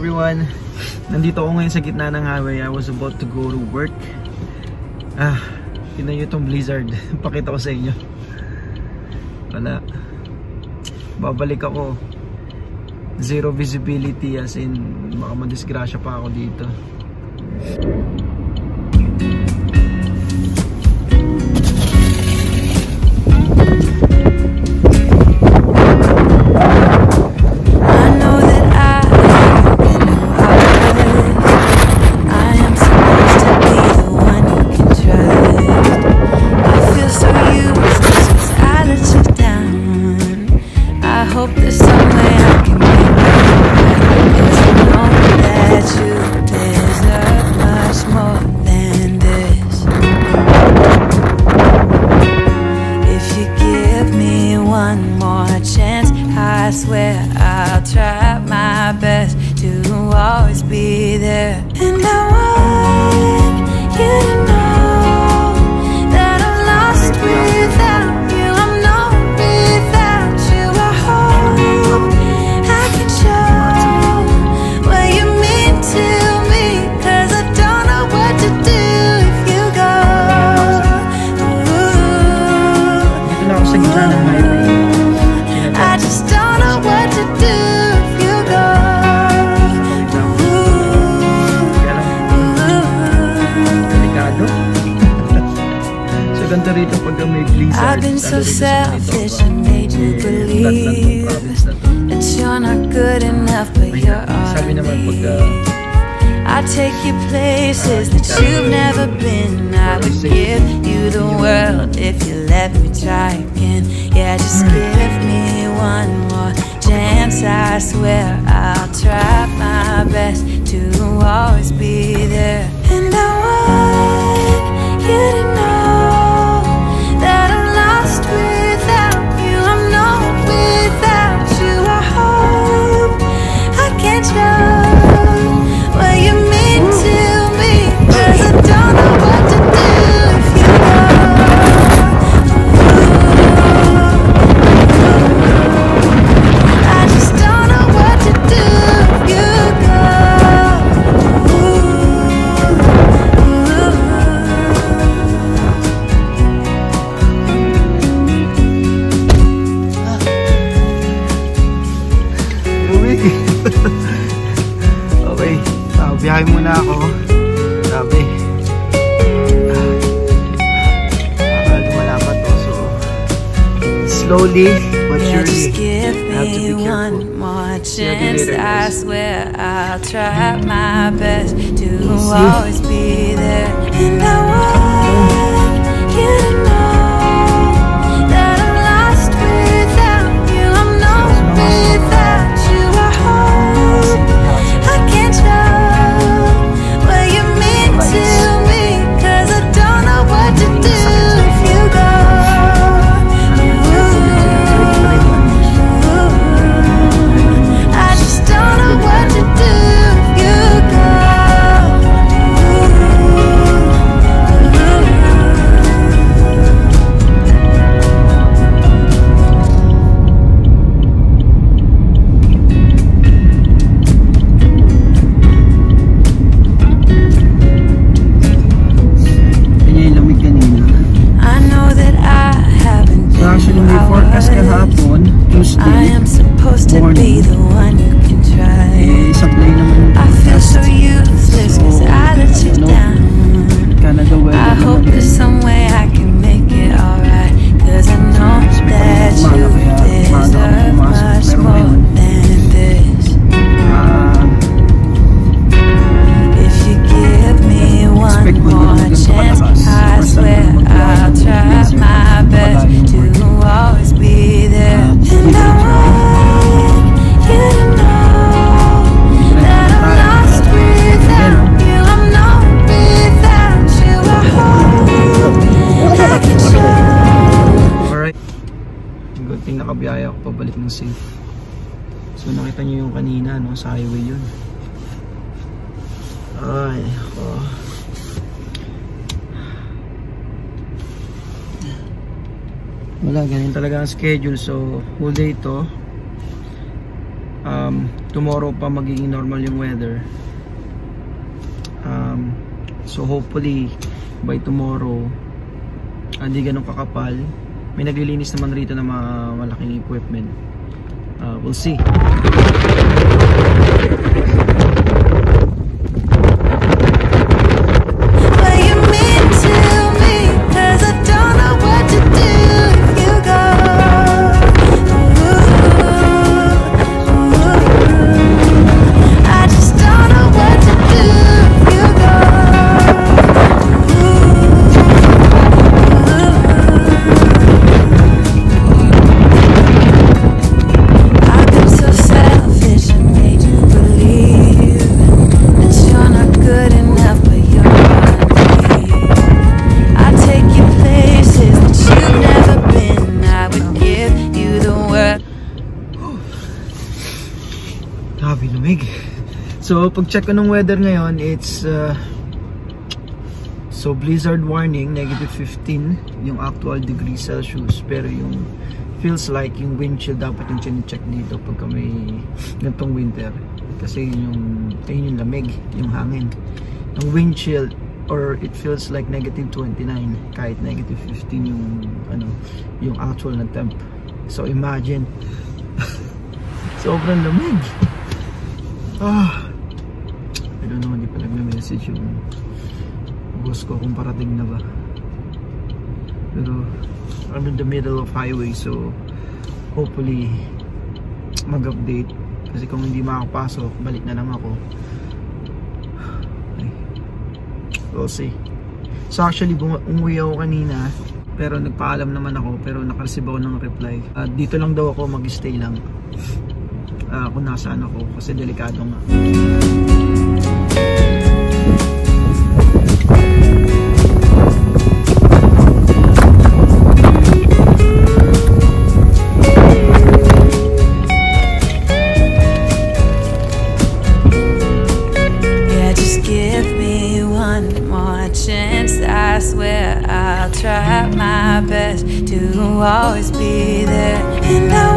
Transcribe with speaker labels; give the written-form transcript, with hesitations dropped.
Speaker 1: everyone. Nandito ako ngayon sa gitna ng highway. I was about to go to work. Tignan nyo itong blizzard. Pakita ko sa inyo. Wala. Babalik ako. Zero visibility, as in baka madisgrasya pa ako dito.
Speaker 2: I swear I'll try my best to always be there. And I want you to know that I'm lost without you. I'm not without you. I hope I can show what you mean to me, 'cause I don't know what to do if you go.
Speaker 1: Ito na ako sa gitna ng highway.
Speaker 2: I just don't know what to do if you go.
Speaker 1: Delikado. So ganito rito pag may blizzard.
Speaker 2: I've been so selfish and made you believe that you're not good enough, but you're
Speaker 1: sabi naman pag
Speaker 2: I take you places that you've never been. I would give you the world if you let me try again. Yeah, just give me one more chance. I swear I'll try my best to always be there. And I want you to know that I'm lost without you. I'm not without you. I hope I can show what you mean to me, 'cause I don't know what to do if you go. I just don't know what to do if you go.
Speaker 1: Okay, biyahe muna ako. Sabi lumalapat to, so slowly but surely.
Speaker 2: Just give me one more chance. I swear I'll try my best to always be there. And I want you to know that I'm lost without you. I'm not without you. I hope I can show what you mean to me, 'cause I don't know what to do if you go. I just don't know what to do if you go.
Speaker 1: Kanya yung lamig kanina.
Speaker 2: I know that I haven't
Speaker 1: So actually may forecast kahapon,
Speaker 2: I
Speaker 1: Tuesday.
Speaker 2: am supposed to be the one you can try.
Speaker 1: Supply naman yung
Speaker 2: I feel
Speaker 1: forecast.
Speaker 2: so useless 'cause I let you down.
Speaker 1: Canada weather
Speaker 2: I hope
Speaker 1: naman
Speaker 2: there's some way I can make it alright, 'cause I know that you deserve much more than this. If you give me one more chance, I swear I'll try my best to always be there. And I want you to know that I'm lost without you. I'm not without you. I hope I can show.
Speaker 1: Alright. Good thing nakabiyahe ako pabalik ng safe. So nakita nyo yung kanina, no? Sa highway yun. Ay, oh. Wala, ganyan talaga ang schedule. So whole day ito. Tomorrow pa magiging normal yung weather. So hopefully by tomorrow hindi ganun kakapal. May naglilinis naman rito ng mga malaking equipment. We'll see. So pag check ko ng weather ngayon, it's so blizzard warning, -15 yung actual degrees Celsius, pero yung feels like yung wind chill dapat yung chine-check dito pagka may ganitong winter, kasi yun yung lamig, yung hangin. Yung wind chill, or it feels like -29 kahit -15 yung yung actual na temp. So imagine sobrang lamig. I don't know, hindi pa nag-message yung boss ko kung parating na ba. Pero I'm in the middle of highway, so hopefully mag-update. Kasi kung hindi makakapasok, balik na lang ako. Okay. We'll see. So actually umuwi ako kanina, pero nagpaalam naman ako, pero nakareceive ako ng reply. Dito lang daw ako mag-stay lang. Kung nasaan ako, kasi delikado nga.
Speaker 2: Yeah, just give me one more chance. I swear I'll try my best to always be there. And I